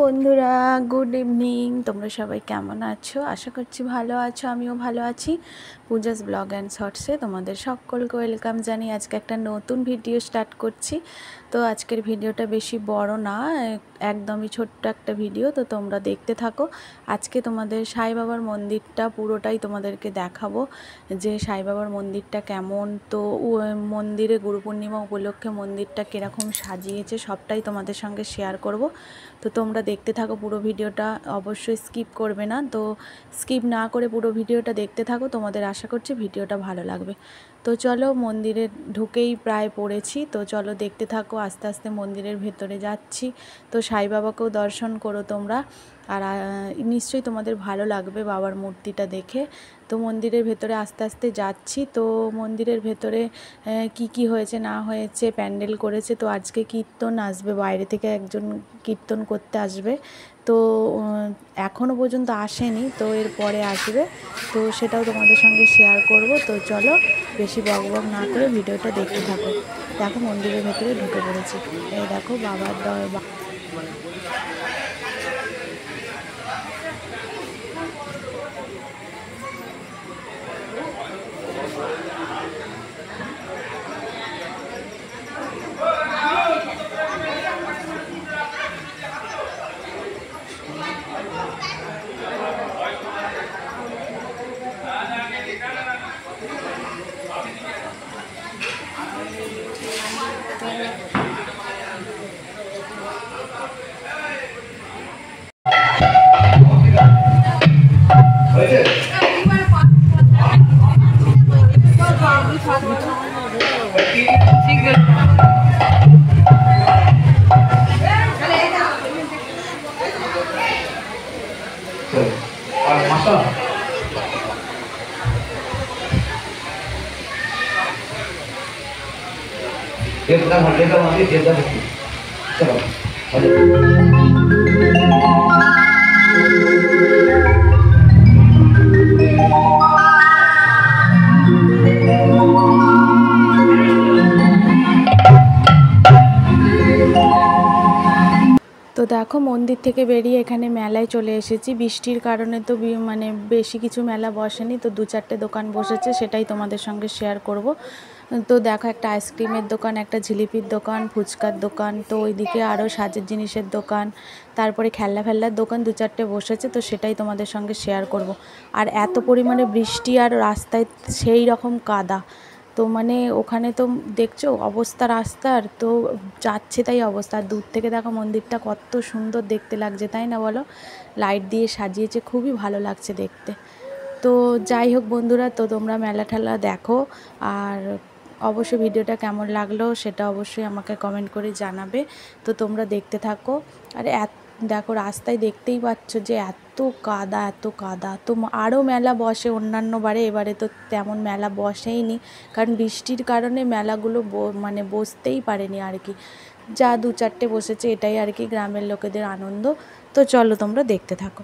বন্ধুরা, good evening. তোমরা সবাই কেমন আছো? আশা করছি ভালো আছো, আমিও ভালো আছি। পূজাস ব্লগ অ্যান্ড শর্টসে তোমাদের সকলকে ওয়েলকাম জানিয়ে আজকে একটা নতুন ভিডিও স্টার্ট করছি। তো আজকের ভিডিওটা বেশি বড় না, একদমই ছোট্ট একটা ভিডিও। তো তোমরা দেখতে থাকো। আজকে তোমাদের সাই বাবার মন্দিরটা পুরোটাই তোমাদেরকে দেখাবো, যে সাই বাবার মন্দিরটা কেমন। তো মন্দিরে গুরু পূর্ণিমা উপলক্ষে মন্দিরটা কীরকম সাজিয়েছে সবটাই তোমাদের সঙ্গে শেয়ার করব। তো তোমরা দেখতে থাকো পুরো ভিডিওটা, অবশ্যই স্কিপ করবে না। তো স্কিপ না করে পুরো ভিডিওটা দেখতে থাকো, তোমাদের আশা করছি ভিডিওটা ভালো লাগবে। তো চলো, মন্দিরে ঢুকেই প্রায় পড়েছি। তো চলো দেখতে থাকো, আস্তে আস্তে মন্দিরের ভেতরে যাচ্ছি। তো সাই বাবাকেও দর্শন করো তোমরা, আর নিশ্চয়ই তোমাদের ভালো লাগবে বাবার মূর্তিটা দেখে। তো মন্দিরের ভেতরে আস্তে আস্তে যাচ্ছি। তো মন্দিরের ভেতরে কি হয়েছে না হয়েছে, প্যান্ডেল করেছে। তো আজকে কীর্তন আসবে, বাইরে থেকে একজন কীর্তন করতে আসবে। তো এখনও পর্যন্ত আসেনি, তো এর পরে আসবে। তো সেটাও তোমাদের সঙ্গে শেয়ার করব। তো চলো, বেশি বকবক না করে ভিডিওটা দেখতে থাকো। দেখো মন্দিরের ভেতরে ঢুকে পড়েছি। এই দেখো বাবার তো দেখো মন্দির থেকে বেরিয়ে এখানে মেলায় চলে এসেছি। বৃষ্টির কারণে তো মানে বেশি কিছু মেলা বসেনি, তো 2-4টে দোকান বসেছে, সেটাই তোমাদের সঙ্গে শেয়ার করব। তো দেখো একটা আইসক্রিমের দোকান, একটা জিলিপির দোকান, ফুচকার দোকান, তো ওইদিকে আরও সাজের জিনিসের দোকান, তারপরে খেলনার দোকান 2-4টে বসেছে। তো সেটাই তোমাদের সঙ্গে শেয়ার করব। আর এত পরিমাণে বৃষ্টি, আর রাস্তায় সেই রকম কাদা। তো মানে ওখানে তো দেখছো অবস্থা রাস্তার, তো যাচ্ছে তাই অবস্থা। আর দূর থেকে দেখো মন্দিরটা কত সুন্দর দেখতে লাগছে, তাই না বলো? লাইট দিয়ে সাজিয়েছে, খুবই ভালো লাগছে দেখতে। তো যাই হোক বন্ধুরা, তো তোমরা মেলা ঠেলা দেখো, আর অবশ্যই ভিডিওটা কেমন লাগলো সেটা অবশ্যই আমাকে কমেন্ট করে জানাবে। তো তোমরা দেখতে থাকো। আর দেখো রাস্তায় দেখতেই পাচ্ছ যে এত কাদা, এত কাদা। তো আরও মেলা বসে অন্যান্য বারে, এবারে তো তেমন মেলা বসেইনি, কারণ বৃষ্টির কারণে মেলাগুলো মানে বসতেই পারেনি আর কি। যা 2-4টে বসেছে, এটাই আর কি গ্রামের লোকেদের আনন্দ। তো চলো তোমরা দেখতে থাকো।